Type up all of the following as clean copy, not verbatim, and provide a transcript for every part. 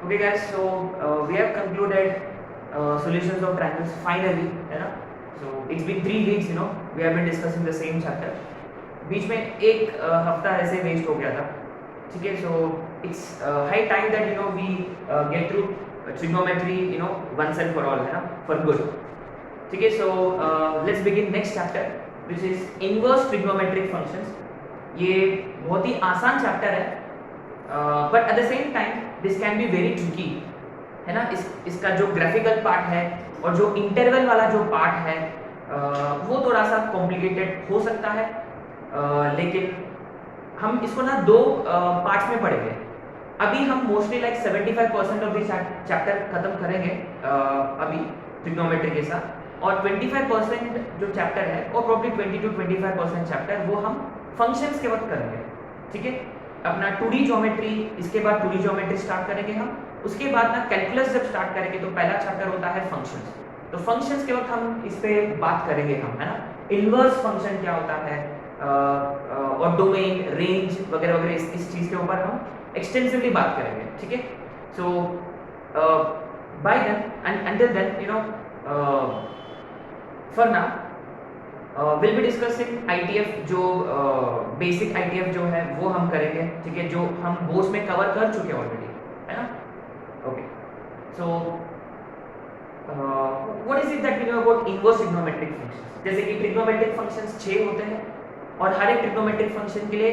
Okay guys, so we have concluded solutions of triangles finally, है ना? So it's been 3 weeks, we have been discussing the same chapter. बीच में एक हफ्ता ऐसे waste हो गया था, ठीक है? So it's high time that we get through trigonometry, once and for all, है ना? For good. ठीक है? So let's begin next chapter, which is inverse trigonometric functions. ये बहुत ही आसान चैप्टर है, but at the same time this can be very tricky, है ना? इसका जो ग्राफिकल पार्ट है और जो इंटरवल वाला जो पार्ट है वो थोड़ा सा कॉम्प्लिकेटेड हो सकता है, लेकिन हम इसको ना दो पार्ट्स में पढ़ेंगे. अभी हम mostly like 75% of this chapter खत्म करेंगे अभी ट्रिग्नोमेट्री के साथ, और 25% जो चैप्टर है और प्रॉब्ली 20 to 25% चैप्टर वो हम फंक्शंस के वक्त करेंगे. ठीक है? अपना 2D ज्योमेट्री, इसके बाद 2D ज्योमेट्री स्टार्ट करेंगे हम. उसके बाद ना कैलकुलस जब स्टार्ट करेंगे तो पहला चैप्टर होता है फंक्शंस. तो फंक्शंस के वक्त हम इस पे बात करेंगे हम, है ना? इनवर्स फंक्शन क्या होता है और डोमेन, रेंज वगैरह वगैरह इस चीज़ के ऊपर हम एक्सटेंसिवली बात करेंगे. ठीक है? So by then and until then for now will be discussing ITF, जो बेसिक ITF जो है वो हम करेंगे. ठीक है? जो हम बोर्ड्स में कवर कर चुके हैं ऑलरेडी, है ना? Okay, so what is it that we know about inverse trigonometric functions. जैसे कि ट्रिग्नोमेट्रिक फंक्शंस 6 होते हैं और हर एक ट्रिग्नोमेट्रिक फंक्शन के लिए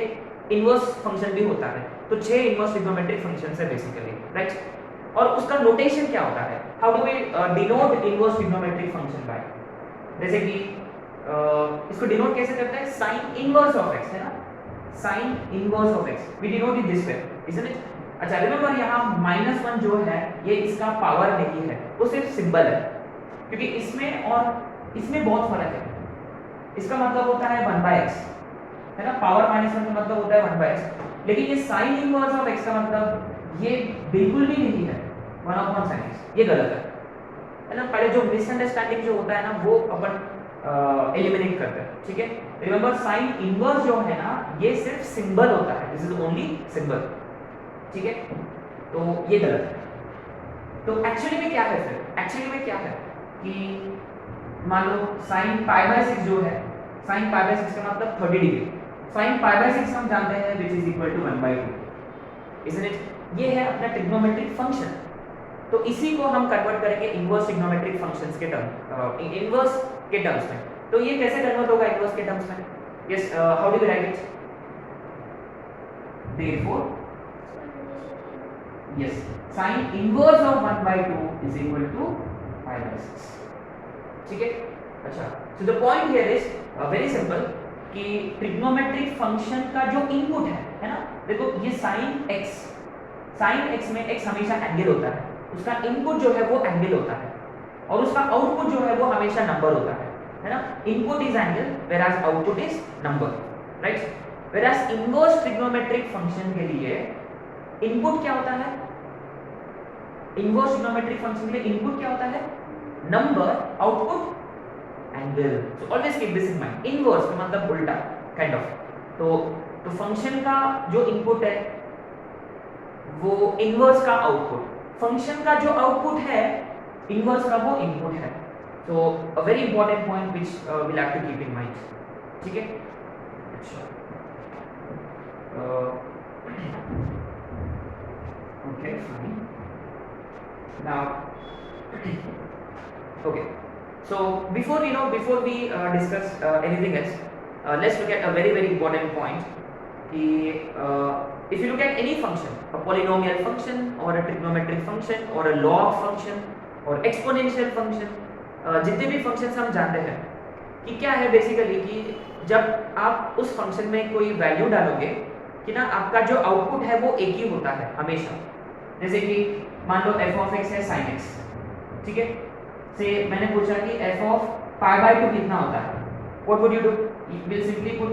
इनवर्स फंक्शन भी होता है. तो 6 इनवर्स ट्रिग्नोमेट्रिक फंक्शंस है बेसिकली, राइट? और उसका नोटेशन क्या होता है? How do we denote inverse trigonometric function by? जैसे कि इसको डिनोट कैसे करते हैं? साइन इनवर्स ऑफ x, है ना? Sine inverse of x we denote it this way, isn't it? अच्छा, रिमेंबर यहाँ -1 जो है ये इसका पावर नहीं है, वो सिर्फ सिंबल है, क्योंकि इसमें और इसमें बहुत फर्क है. इसका मतलब होता है 1/x, है ना? पावर -1 का मतलब होता है 1/x, लेकिन ये साइन इनवर्स ऑफ x का मतलब ये बिल्कुल भी नहीं है 1/sin x. ये गलत है ना? पहले जो मिसअंडरस्टैंडिंग जो होता है ना वो अपन एलिमिनेट करते हैं. ठीक है? रिमेंबर साइन इनवर्स जो है ना ये सिर्फ सिंबल होता है, दिस इज ओनली सिंबल. ठीक है? तो ये गलत है. तो एक्चुअली में क्या है फिर? एक्चुअली में क्या है कि मान लो sin π/6 जो है, sin π/6 का मतलब 30 डिग्री. sin π/6 हम जानते हैं which is equal to 1/2, isn't it? ये है अपना ट्रिग्नोमेट्रिक फंक्शन. तो इसी को हम कन्वर्ट करेंगे इनवर्स ट्रिग्नोमेट्रिक फंक्शंस के टर्म, इनवर्स के टर्म्स में. तो ये कैसे कन्वर्ट होगा इनवर्स के टर्म्स में? Yes, how do we write it? Therefore yes, sin inverse of 1/2 is equal to π/6. ठीक है? अच्छा, so the point here is very simple कि ट्रिग्नोमेट्रिक फंक्शन का जो इनपुट है ना? देखो ये sin x में x हमेशा एंगल होता है, उसका इनपुट जो है वो एंगल होता है और उसका आउटपुट जो है वो हमेशा नंबर होता है ना? Input is angle whereas output is number, right? Whereas inverse trigonometric function के लिए इनपुट क्या होता है? इनवर्स ट्रिग्नोमेट्रिक फंक्शन के लिए इनपुट क्या होता है? Number, output angle. So always keep this in mind. Inverse का मतलब उल्टा, काइंड ऑफ. तो फंक्शन का जो इनपुट है वो इनवर्स का आउटपुट, फंक्शन का जो आउटपुट है इनवर्स का वो इनपुट है. तो a very important point which we have to keep in mind. ठीक है? अच्छा, okay fine. Now okay, so before we discuss anything else, let's look at a very important point कि if you look at any function, a polynomial function or a trigonometric function or a log function or exponential function, जितने भी functions हम जानते हैं कि क्या है basically कि जब आप उस फंक्शन में कोई वैल्यू डालोगे कि ना आपका जो आउटपुट है वो एक ही होता है हमेशा. जैसे कि मान लो f of x है sin x. ठीक है? से मैंने पूछा कि f of π/2 कितना होता है? What would you do? You will simply put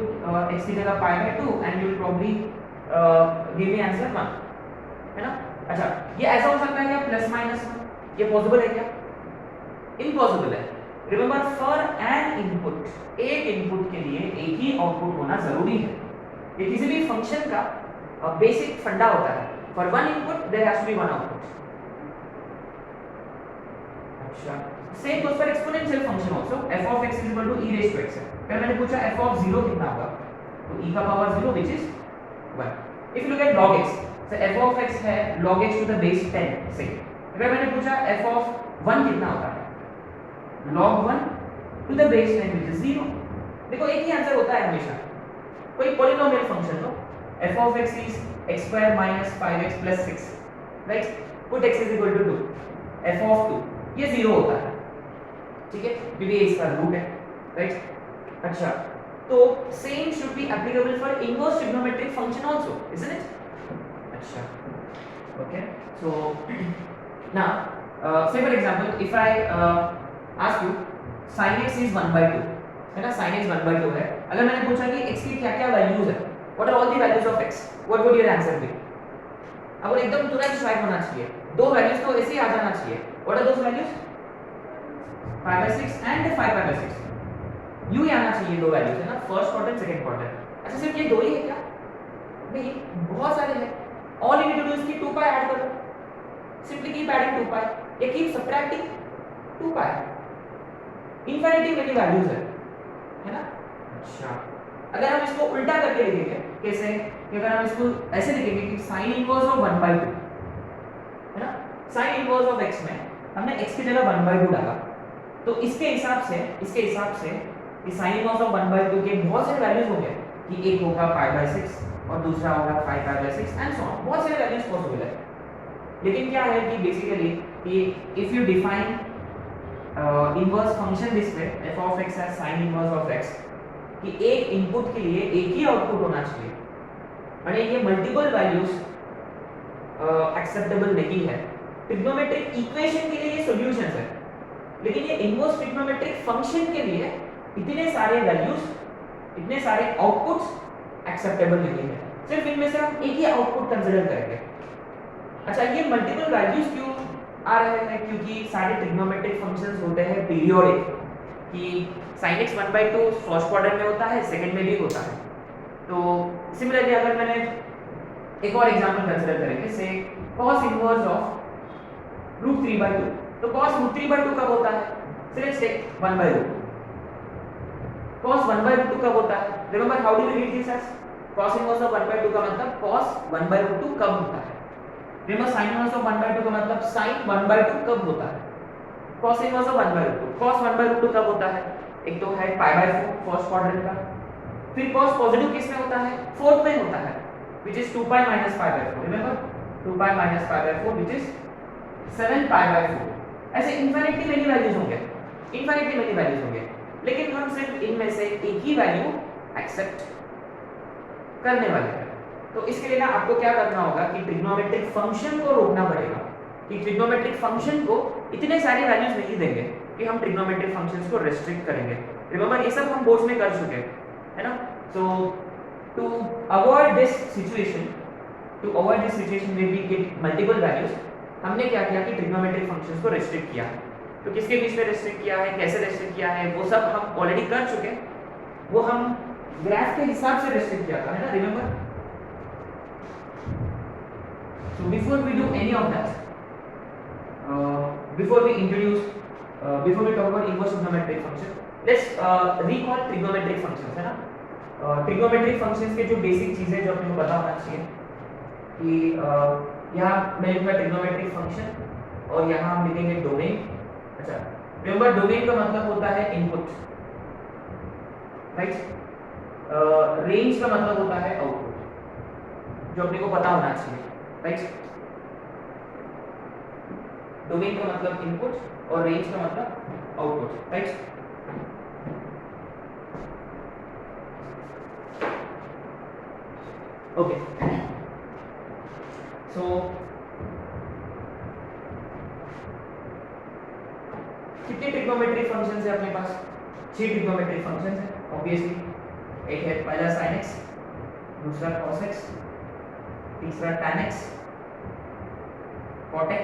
x की जगह π/2 and you will probably give me answer 1, है ना? अच्छा, ये ऐसा हो सकता है क्या +-1? ये पॉसिबल है क्या? इम्पॉसिबल है. रिमेंबर, फॉर एन इनपुट, एक इनपुट के लिए एक ही आउटपुट होना जरूरी है. ये किसी भी फंक्शन का बेसिक फंडा होता है. For one input there has to be one output. अच्छा, same goes for exponential function also, f of x is equal to e raised to x है। फिर मैंने पूछा f of 0 कितना होगा, तो e का power 0 which is 1। if you look at log x, so f of x है log x to the base 10 से। अगर मैंने पूछा f of 1 कितना होता है, log 1 to the base 10 which is 0। देखो एक ही आंसर होता है हमेशा, कोई polynomial function low, f of x is x square minus 5x plus 6, right, put x is equal to 2, f of 2 ये 0 होता है, ठीक है, क्योंकि ये इसका रूट है, राइट। अच्छा, तो same should be applicable for inverse trigonometric function also, isn't it? अच्छा, okay, so now say for example if I ask you sin x is 1/2 है ना, sin x 1/2 है। अगर मैंने पूछा कि x की क्या-क्या वैल्यूज है, what are all the values of x, what would your answer be? अब एकदम तुरंत स्ट्राइक होना चाहिए, दो वैल्यूज तो ऐसे ही आ जाना चाहिए। What are those values? 5/6 and 5/6, यूं ही आना चाहिए दो वैल्यूज, है ना, फर्स्ट क्वाड्रेंट सेकंड क्वाड्रेंट। अच्छा, सिर्फ ये दो ही है क्या? नहीं, बहुत सारे हैं। All you need to do is कि 2 पाई ऐड करो, सिंपली कीप एडिंग 2 पाई या keep subtracting 2 pi, infinity many values है ना। अच्छा, अगर हम इसको उल्टा करके लिखेंगे, कैसे कि अगर हम इसको ऐसे लिखेंगे कि sin इनवर्स ऑफ 1/2 है ना, sin इनवर्स ऑफ x में हमने x की जगह 1/2 डाला, तो इसके हिसाब से कि sin इनवर्स ऑफ 1/2 के बहुत सारे वैल्यूज होंगे, कि एक होगा π/6 और दूसरा होगा 5π/6 एंड सो ऑन, बहुत सारे वैल्यूज पॉसिबल है। लेकिन क्या है कि बेसिकली कि if you define inverse function this way, f of x as sin inverse of x, कि एक इनपुट के लिए एक ही आउटपुट होना चाहिए, और ये मल्टीपल वैल्यूज एक्सेप्टेबल नहीं है। ट्रिग्नोमेट्रिक इक्वेशन के लिए ये सॉल्यूशंस है, लेकिन ये इनवर्स ट्रिग्नोमेट्रिक फंक्शन के लिए इतने सारे वैल्यूज, इतने सारे आउटपुट्स एक्सेप्टेबल नहीं है। सिर्फ इनमें से हम एक ही आउटपुट कंसीडर करेंगे। अच्छा, ये मल्टीपल वैल्यूज क्यों आ रहे हैं? क्योंकि सारे ट्रिग्नोमेट्रिक फंक्शंस होते हैं पीरियोडिक, कि sin x 1/2 फर्स्ट क्वाड्रेंट में होता है, सेकंड में भी होता है। तो सिमिलरली अगर मैंने एक और एग्जांपल कंसीडर करेंगे, से cos इनवर्स ऑफ √3/2, तो cos √3/2 कब होता है? So let's take 1/2, cos 1/2 कब होता है? Remember how do we read this as cos inverse of 1/2 का मतलब cos 1/2 कब होता है? रिमेंबर sin इनवर्स ऑफ 1/2 का मतलब sin 1/2 कब होता है? cos इनवर्स ऑफ 1/2, cos 1/2 कब होता है? एक तो है π/4 फर्स्ट क्वाड्रेंट का, फिर cos पॉजिटिव किस में होता है? फोर्थ में होता है, which is 2π minus π/4, remember 2π minus π/4 which is 7π/4। ऐसे इनफिनिटी मेनी वैल्यूज होंगे, लेकिन हम सिर्फ इनमें से एक ही वैल्यू एक्सेप्ट करने वाले हैं। तो इसके लिए ना आपको क्या करना होगा कि ट्रिग्नोमेट्रिक फंक्शन को रोकना पड़ेगा, कि ट्रिग्नोमेट्रिक फंक्शन को इतने सारे वैल्यूज नहीं देंगे कि हम ट्रिग्नोमेट्रिक फंक्शंस को रेस्ट्रिक्ट करेंगे। रिमेंबर ये सब हम बोर्ड्स में कर चुके हैं, है ना। So to avoid this situation where we get multiple values, हमने क्या किया कि ट्रिग्नोमेट्रिक फंक्शंस को रेस्ट्रिक्ट किया। तो किसके बीच में रेस्ट्रिक्ट किया है, कैसे रेस्ट्रिक्ट किया है, वो सब हम ऑलरेडी कर चुके हैं। वो हम ग्राफ के हिसाब से रेस्ट्रिक्ट किया था, है ना, remember. So before we do any of that, before we talk about inverse trigonometric function, let's recall trigonometric functions, है ना। trigonometric functions के जो बेसिक चीजें जो अपने को पता होना चाहिए, कि यहाँ मैं लिखूंगा trigonometric function और यहाँ हम लिखेंगे डोमेन। अच्छा, रिमेंबर डोमेन का मतलब होता है इनपुट, राइट। रेंज का मतलब होता है आउटपुट, जो अपने को पता होना चाहिए, राइट। डोमेन का मतलब इनपुट और रेंज का मतलब आउटपुट, राइट। ओके, सो कितने ट्रिग्नोमेट्रिक फंक्शंस है अपने पास? 6 ट्रिग्नोमेट्रिक फंक्शंस है ऑब्वियसली। एक है पहला sin x, दूसरा cos x, तीसरा tan x, cot x।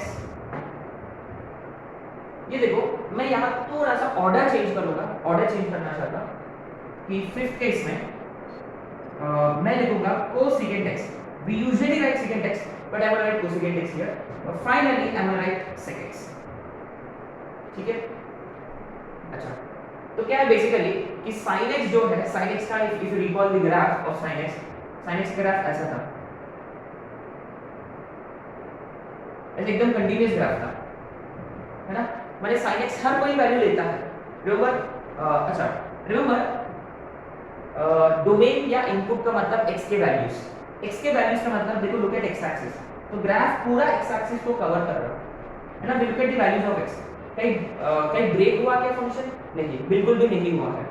ये देखो, मैं यहाँ थोड़ा सा ऑर्डर चेंज करूंगा, ऑर्डर चेंज करना चाहता कि फिफ्थ केस में मैं लिखूंगा cosecant x। We usually write secant x, but I will write cosecant x here. और finally I will write sec x। ठीक है। अच्छा, तो क्या है बेसिकली कि sin x जो है, sin x का if you recall the graph of sin x graph ऐसा था, ऐसे एकदम कंटीन्यूअस ग्राफ था, है ना। माने sin x हर कोई वैल्यू लेता है, रिमेंबर। अच्छा, रिमेंबर डोमेन या इनपुट का मतलब x के वैल्यूज, x के वैल्यूज का मतलब देखो, लुक एट x एक्सिस, तो ग्राफ पूरा x एक्सिस को कवर कर रहा है ना। Look at the values of x, कहीं ब्रेक हुआ क्या फंक्शन? नहीं, बिल्कुल भी नहीं हुआ है।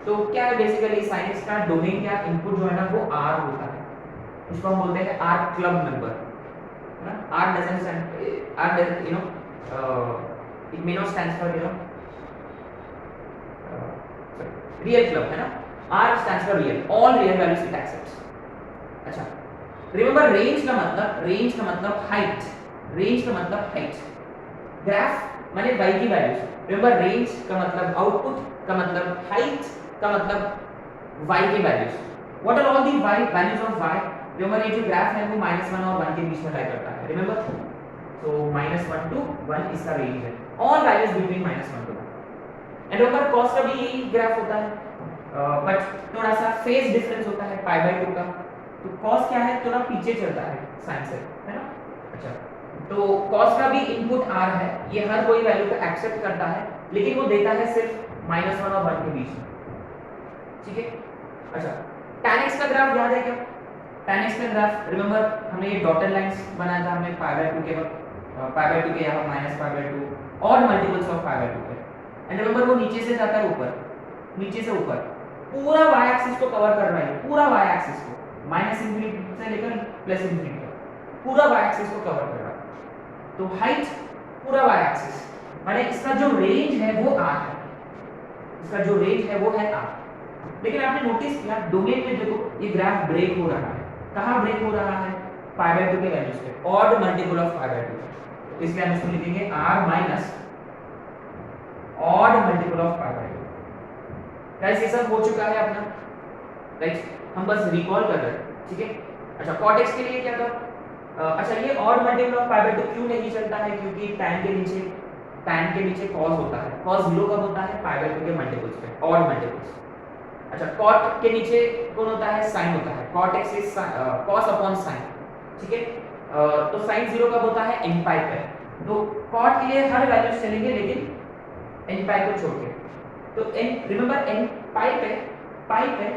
तो क्या है बेसिकली sin x का डोमेन या इनपुट जो है ना वो r होता है, उसको हम बोलते हैं r क्लब मेंबर, है ना। r doesn't stand, r doesn't, you know, it may not stands for, you know, real club, है ना। R stands for real, all real values it accepts। अच्छा, रिमेंबर रेंज का मतलब हाइट, रेंज का मतलब height, graph माने y की values. Remember range का मतलब आउटपुट का मतलब हाइट का मतलब y के values. What are all the y values of y? Remember ये जो ग्राफ है वो -1 और 1 के बीच में लाई करता है, रिमेंबर। सो -1 to 1 इसका रेंज है, all values between -1 to 1। And remember cos का भी यही ग्राफ होता है, बट थोड़ा सा फेज डिफरेंस होता है π/2 का। तो cos क्या है, थोड़ा पीछे चलता है sin से, है ना। अच्छा, तो cos का भी इनपुट r है, ये हर कोई वैल्यू को एक्सेप्ट करता है, लेकिन वो देता है सिर्फ -1 और 1 के बीच में, ठीक है। अच्छा, tan x का ग्राफ याद है क्या? tan x का ग्राफ रिमेंबर हमने ये डॉटेड लाइंस बनाया था, हमने π/2 के वक्त, π/2 के यहाँ -π/2 और मल्टीपल्स ऑफ π/2 के। एंड रिमेंबर वो नीचे से जाता है ऊपर, नीचे से ऊपर, पूरा y एक्सिस को कवर कर रहा है, पूरा y एक्सिस को, -∞ से लेकर +∞ तक पूरा y एक्सिस को कवर कर रहा है। तो हाइट पूरा y एक्सिस, माने इसका जो रेंज है वो r है, इसका जो रेंज है वो है r। लेकिन आपने नोटिस किया डोमेन में देखो ये ग्राफ ब्रेक हो रहा है, कहाँ ब्रेक हो रहा है? π/2 के वैल्यूज पे, ऑड मल्टीपल ऑफ π/2, तो इसलिए हम इसको लिखेंगे r minus odd multiple of π/2। Guys ये सब हो चुका है अपना, राइट, हम बस रिकॉल कर रहे हैं, ठीक है। अच्छा, cot x के लिए क्या था? अच्छा, ये ऑड मल्टीपल ऑफ π/2 क्यों नहीं चलता है? क्योंकि tan के नीचे cos होता है, cos 0 कब होता है? π/2 के मल्टीपल्स पे, ऑड मल्टीपल्स। अच्छा, cot के नीचे कौन होता है? sin होता है, cot x is cos upon sin, ठीक है। तो sin 0 कब होता है? n पाई पे। तो cot के लिए हर वैल्यूज चलेंगे लेकिन n पाई को छोड़ के, तो n रिमेंबर n पाई पे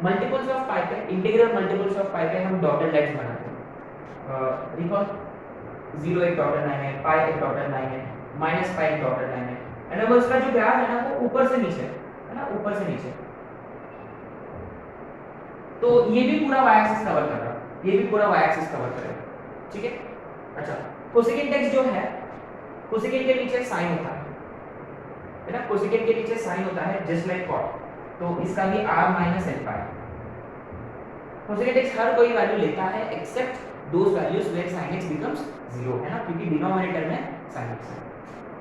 मल्टीपल्स ऑफ पाई पे, इंटीग्रल मल्टीपल्स ऑफ पाई पे हम डॉटेड लाइंस बनाते हैं। रिकॉल 0 एक डॉटेड लाइन है, पाई एक डॉटेड लाइन है, माइनस पाई एक डॉटेड लाइन है, एंड अब उसका जो ग्राफ है ना वो ऊपर से नीचे है ना, ऊपर से नीचे। तो ये भी पूरा y एक्सिस कवर कर रहा है, ये भी पूरा y एक्सिस कवर करेगा, ठीक है। अच्छा, कोसेकेंट x जो है, कोसेकेंट के नीचे sin होता है ना, कोसेकेंट के नीचे sin होता है जस्ट लाइक cot, तो इसका भी r minus n pi. Cosecant x हर कोई वैल्यू लेता है except those values where sin x becomes 0, है ना, क्योंकि डिनोमिनेटर में sin x है।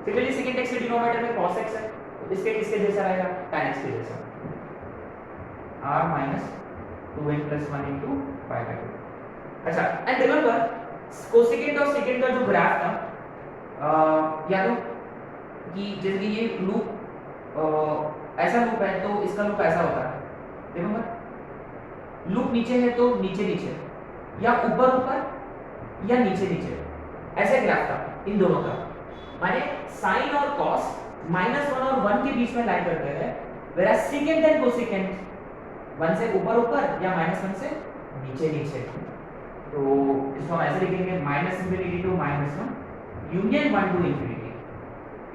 सिमिलरली सेकंड x के डिनोमिनेटर में cos x है, तो इसके किसके जैसा रहेगा? tan x के जैसा, r minus 2n plus 1 into π/2। अच्छा, एंड रिमेंबर कोसेकेंट और सेकेंट का जो ग्राफ था, याद हो कि जैसे ये लूप ऐसा लूप है तो इसका लूप ऐसा होता है, रिमेंबर लूप नीचे है तो नीचे नीचे, या ऊपर ऊपर या नीचे नीचे, ऐसे ग्राफ था इन दोनों का। माने साइन और कॉस -1 और 1 के बीच में लाई करते हैं, वेयर सेकेंट एंड कोसेकेंट 1 से ऊपर ऊपर या -1 से नीचे नीचे। तो इसको हम ऐसे लिखेंगे -∞ to -1 यूनियन 1 to ∞।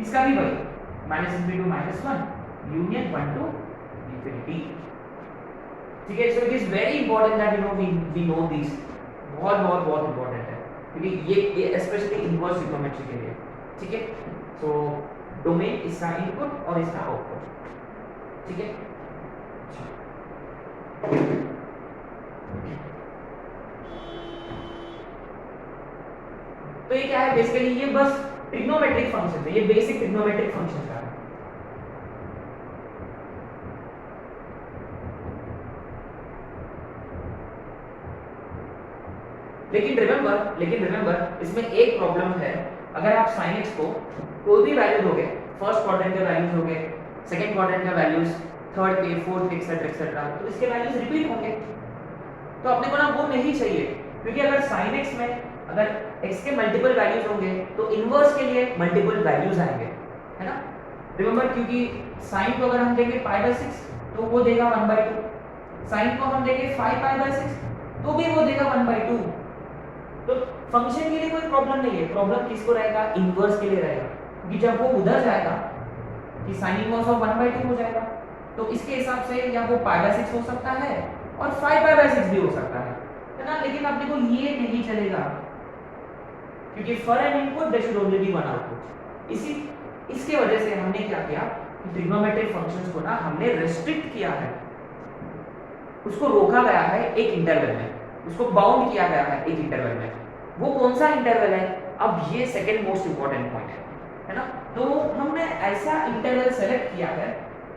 इसका भी वही -∞ to -1 यूनियन 1 to ∞। ठीक है, so it is very important that we know this, बहुत इंपॉर्टेंट है, क्योंकि ये स्पेशली इनवर्स ट्रिग्नोमेट्री के लिए, ठीक है। सो डोमेन इसका इनपुट और इसका आउटपुट, ठीक है। तो ये क्या है बेसिकली, ये बस ट्रिग्नोमेट्रिक फंक्शन है, ये बेसिक ट्रिग्नोमेट्रिक फंक्शन का है। लेकिन रिमेंबर इसमें एक प्रॉब्लम है अगर आप sin x को कोई भी वैल्यू दोगे, फर्स्ट क्वाड्रेंट के वैल्यूज दोगे, सेकंड क्वाड्रेंट का वैल्यूज, थर्ड के, फोर्थ एक्सेट्रा एक्सेट्रा, तो इसके वैल्यूज रिपीट होंगे। तो अपने को ना वो नहीं चाहिए, क्योंकि अगर sin x में अगर x के मल्टीपल वैल्यूज होंगे तो इनवर्स के लिए मल्टीपल वैल्यूज आएंगे, है ना। रिमेंबर, क्योंकि sin को अगर हम देंगे π/6 तो वो देगा 1/2, sin को हम देंगे 5π/6 तो भी वो देगा 1/2। तो फंक्शन के लिए कोई प्रॉब्लम नहीं है, प्रॉब्लम किसको रहेगा, इनवर्स के लिए रहेगा, क्योंकि जब वो उधर जाएगा कि sin इनवर्स ऑफ 1/2 हो जाएगा, तो इसके हिसाब से या वो π/6 हो सकता है और 5π/6 भी हो सकता है ना। लेकिन अपने को ये नहीं चलेगा, क्योंकि for an input there should only be one output. इसके वजह से हमने क्या किया कि ट्रिग्नोमेट्रिक फंक्शंस को ना हमने रेस्ट्रिक्ट किया है, उसको रोका गया है एक इंटरवल में, उसको बाउंड किया गया है एक इंटरवल में। वो कौन सा इंटरवल है, अब ये सेकंड मोस्ट इंपॉर्टेंट पॉइंट है ना। तो हमने ऐसा इंटरवल सेलेक्ट किया है,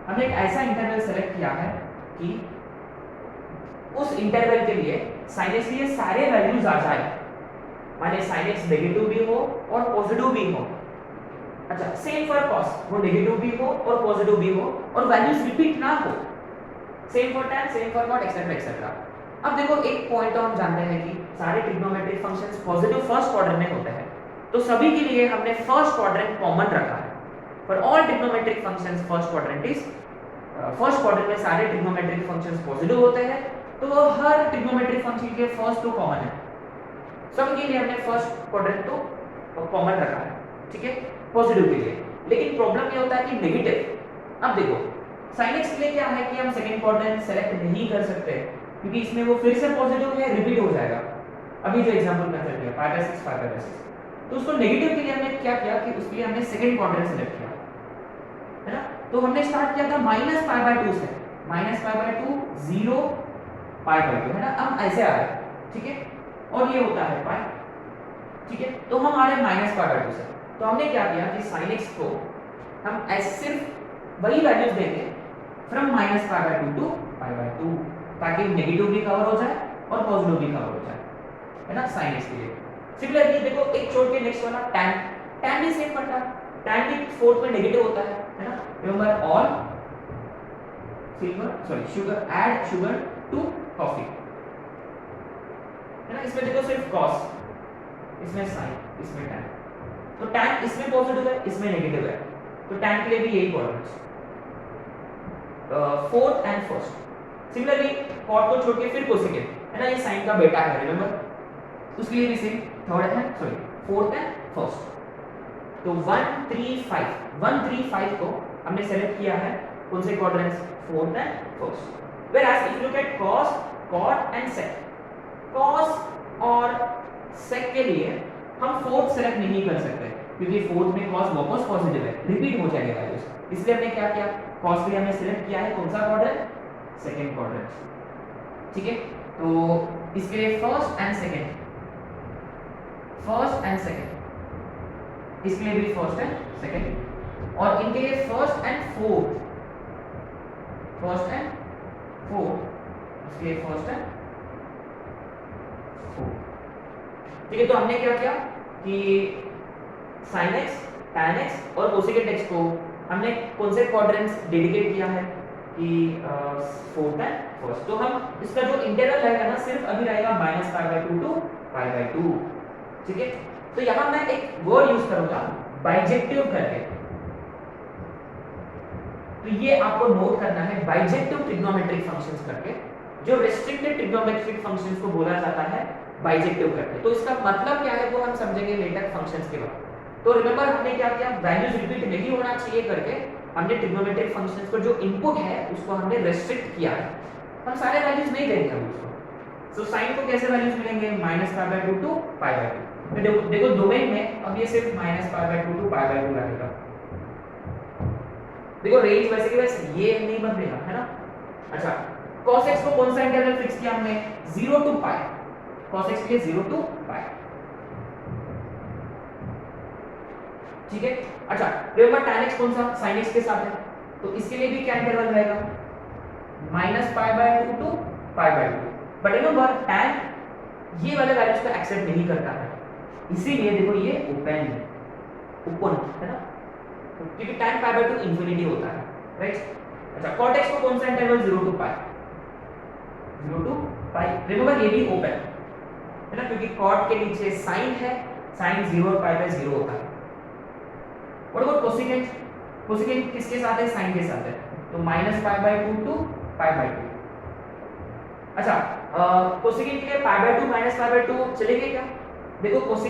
हमने एक ऐसा इंटरवल सेलेक्ट किया है कि उस इंटरवल के लिए sin x के लिए सारे वैल्यूज आ जाए, माने sin x नेगेटिव भी हो और पॉजिटिव भी हो। अच्छा, सेम फॉर cos, वो नेगेटिव भी हो और पॉजिटिव भी हो और वैल्यूज रिपीट ना हो। Same for tan, same for cot etcetera etcetera. अब देखो एक पॉइंट तो हम जानते हैं कि सारे trigonometric functions positive first quadrant में होते हैं, तो सभी के लिए हमने फर्स्ट क्वाड्रेंट कॉमन रखा है। For all trigonometric functions first quadrant is, first quadrant में सारे ट्रिग्नोमेट्रिक फंक्शंस पॉजिटिव होते हैं, तो हर ट्रिग्नोमेट्रिक फंक्शन के फर्स्ट तो कॉमन है, सबके लिए हमने फर्स्ट क्वाड्रेंट तो कॉमन रखा है, ठीक है, पॉजिटिव के लिए। लेकिन प्रॉब्लम ये होता है कि नेगेटिव। अब देखो sin x के लिए क्या है कि हम सेकंड क्वाड्रेंट सेलेक्ट नहीं कर सकते, क्योंकि इसमें वो फिर से पॉजिटिव है, रिपीट हो जाएगा। अभी जो एग्जांपल मैंने दिया π/6 5/6, तो उसको नेगेटिव के लिए हमने क्या किया कि उसके लिए हमने सेकंड क्वाड्रेंट सेलेक्ट किया, है ना। तो हमने स्टार्ट किया था -π/2 से, -π/2 0 π/2, है ना। हम ऐसे आ रहे, ठीक है, और ये होता है पाई, ठीक है। तो हम आ रहे -π/2 से, तो हमने क्या किया कि sin x को हम ऐसे सिर्फ वही वैल्यूज देंगे फ्रॉम -π/2 टू π/2, ताकि नेगेटिव भी कवर हो जाए और पॉजिटिव भी कवर हो जाए, है ना, sin x के लिए। सिमिलरली देखो एक छोड़ के नेक्स्ट वाला tan भी सेम करता है, tan भी फोर्थ में नेगेटिव होता है ना। Remember all sugar, add sugar to coffee, है ना। इसमें देखो सिर्फ cos, इसमें sin, इसमें tan, तो tan इसमें पॉजिटिव है, इसमें नेगेटिव है, तो tan के लिए भी यही coordinates, fourth and first. Similarly cot को छोड़ के फिर कोसेकेंड, है ना, ये sin का बेटा है, रिमेंबर, उसके लिए भी same third and fourth and first. तो 1 3 5 को हमने सेलेक्ट किया है कौन से quadrants, fourth and first. Whereas if you look at cos, cot and sec, cos और sec के लिए हम फोर्थ सेलेक्ट नहीं कर सकते, क्योंकि फोर्थ में cos वापस पॉजिटिव है, रिपीट हो जाएगा वैल्यूज, इसलिए हमने क्या किया, cos के लिए हमने सेलेक्ट किया है कौन सा क्वाड्रेंट, सेकंड क्वाड्रेंट, ठीक है। तो इसके लिए फर्स्ट एंड सेकंड, इसके लिए भी फर्स्ट एंड सेकंड, और इनके लिए फर्स्ट एंड फोर्थ, इसके लिए फर्स्ट एंड फोर्थ, ठीक है। तो हमने क्या किया कि sin x, tan x और कोसेकेंट x को हमने कौन से क्वाड्रेंट्स डेडिकेट किया है कि फोर्थ एंड फर्स्ट। तो हम इसका जो इंटरवल रहेगा ना सिर्फ अभी रहेगा -π/2 टू π/2, ठीक है। तो यहां मैं एक वर्ड यूज करूंगा बाइजेक्टिव करके, तो ये आपको नोट करना है, बाइजेक्टिव ट्रिग्नोमेट्रिक फंक्शंस करके, जो रेस्ट्रिक्टेड ट्रिग्नोमेट्रिक फंक्शंस को बोला जाता है बाइजेक्टिव करके। तो इसका मतलब क्या है वो हम समझेंगे लेटर फंक्शंस के बाद। तो रिमेंबर हमने क्या किया, वैल्यूज रिपीट नहीं होना चाहिए करके हमने ट्रिग्नोमेट्रिक फंक्शंस को जो इनपुट है उसको हमने रेस्ट्रिक्ट किया है, हम सारे वैल्यूज नहीं देंगे हम उसको। सो साइन को कैसे वैल्यूज मिलेंगे, -π/2 टू π/2। तो देखो डोमेन में अब ये सिर्फ -π/2 टू π/2 रहेगा, देखो रेंज वैसे की वैसे ये नहीं बदलेगा, है ना। अच्छा, cos x को कौन सा इंटरवल फिक्स किया हमने, 0 टू π, cos x के लिए 0 टू π, ठीक है। अच्छा, रिमेंबर tan x कौन सा, sin x के साथ है, तो इसके लिए भी क्या इंटरवल रहेगा, -π/2 टू π/2। बट रिमेंबर tan ये वाले वैल्यूज को एक्सेप्ट नहीं करता है, इसीलिए देखो ये ओपन ओपन है ना, तो क्योंकि tan पाई बाय 2 इंफिनिटी होता है, राइट। अच्छा cot x को कौन सा interval 0 to pi, 0 to pi, remember ये भी ओपन है ना, क्योंकि cot के नीचे sin है, sin 0 और पाई बाय 0 होता है। व्हाट अबाउट कोसेकेंट, कोसेकेंट किसके साथ है, sin के साथ है, तो minus pi by 2 to pi by 2। अच्छा कोसेकेंट के लिए pi by 2 minus pi by 2 चलेगा क्या, देखो कोसेकेंट